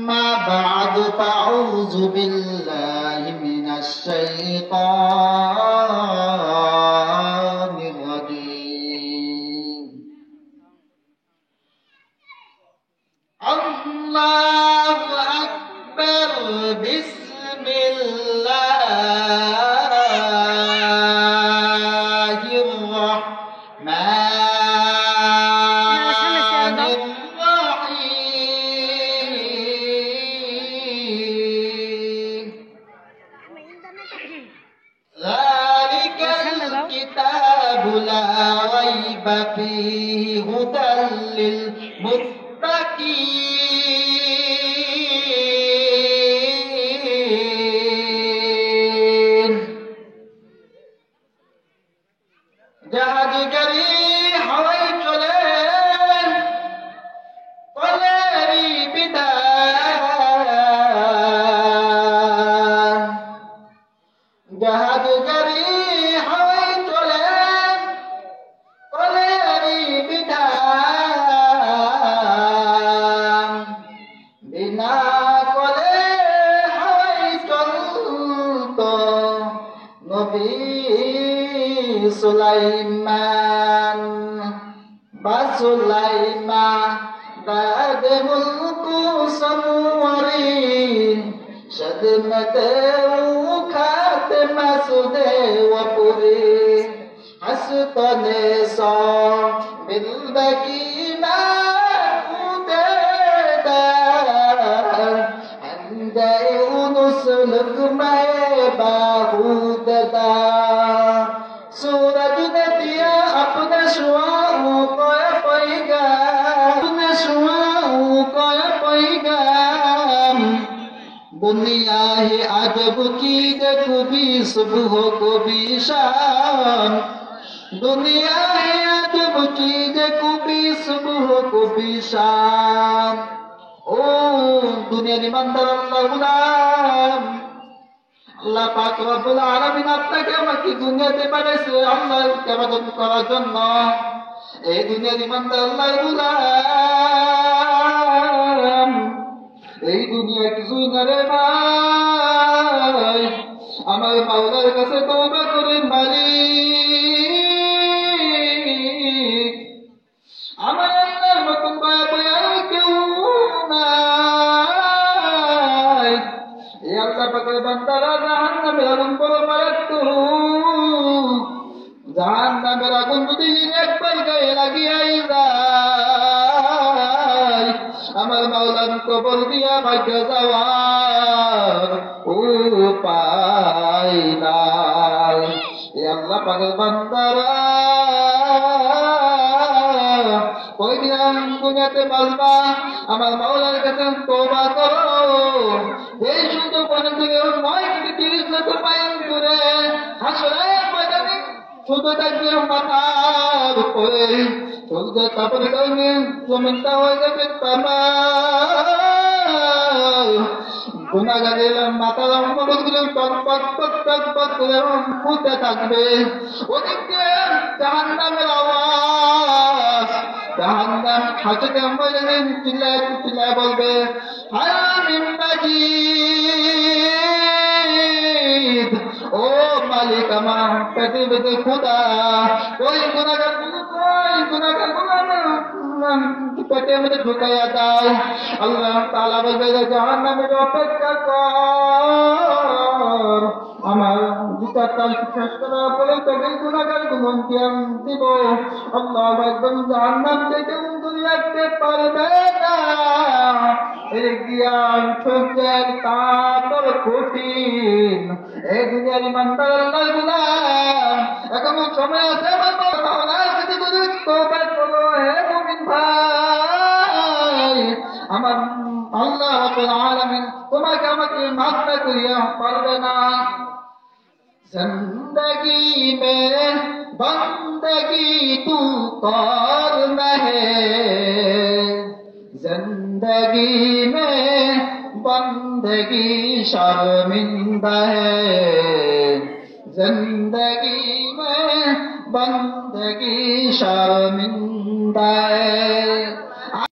أما بعد فأعوذ بالله من الشيطان الرجيم. الله أكبر. بسم الله الرحمن الرحيم. ذلك الكتاب لا ريب فيه هدى للمتقين. জাহাজগারী হাওয়ায় চলে কলেরি বিদায়। জাহাজগারী হাওয়ায় চলে কলেরি বিদায়। বিনা কলে হাওয়ায় চলতো নবী সুলাইমান বা সুলাইমান দাদে মুলকু সমুরি শদমতে খাতে মাসুদে ওপুরি হাসতনে সো বিলবকি মা উদে দার আন্দে উনুস লুকমায়ে বাহুদা। सूरज ने दिया अपने शुआओं को पैगाम, अपने शुआओं को पैगाम। दुनिया है अजब चीज, कभी सुबह कभी शाम। दुनिया है अजब चीज, कभी सुबह कभी शाम। ओ दुनिया ईमानदार अल्लाह गुलाम, আল্লাহ পাক রব্বুল আলামিন আপনাকে আমাকে দুনিয়াতে পাঠাইছে আল্লাহর ইবাদত করার জন্য। এই দুনিয়ার ইমানদার আল্লাহর গোলাম। এই দুনিয়া কিছুই না রে ভাই, আমার মাওলার কাছে তওবা করে মালিক, আমার আল্লাহর মতন দয়া পাওয়ার কেউ নাই। এই আল্লাহ পাকের বান্দারা জাহান্নামের আগুন বড় মারাত্মক। জাহান্নামের আগুন যদি একবার গায়ে লাগিয়াই যায়, আমার মাওলার কবর দিয়া ভাগ্য যাওয়ার উপায় নাই। এই আল্লাহ পাকের বান্দারা ওই দিন দুনিয়াতে বলবা আমার মাওলার কাছে তওবা করো। এই শুধু বলে থেকে 9-30 লক্ষ মাইল দূরে হাসরের ময়দানে শুধু থাকবে মাথার উপরে সূর্য তাপরে কারণে জমিনটা হয়ে যাবে তামা। গুনাহগারের মাথার অঙ্গগুলো টকটক টকটক করে ফুটে থাকবে। ওদিক দিয়ে জাহান্নামের আওয়াজ, জাহান্নাম হাসরের ময়দানে চিল্লায় চিল্লায় বলবে হামিম মাজিদ, ও মালিক আমার পেটে পেটে খোদা, ওই গুনাহগার পেটের মধ্যে ঢুকাইয়া দাও। আল্লাহ তাআলা বলবে জাহান্নামের অপেক্ষা কর, আমার বিচারটা শেষ করার পরে তোকে গুনাহগার গুণান দিব। আল্লাহ একদম জাহান্নাম থেকে উঠে রাখতে পারবে না। এই জ্ঞান সূর্যের তাপ কঠিন। এই দুনিয়ার ইমানদার আল্লাহর গোলাম, এখনো সময় আছে আমার মাওলার কাছে তওবা করো হে মুমিন ভাই। আমার আল্লাহ রাব্বুল আলামিন তোমাকে আমাকে মাফ না করিয়া পারবে না। जिंदगी में बंदगी तू करना है, जिंदगी में बंदगी शर्मिंदा है, जिंदगी में बंदगी शर्मिंदा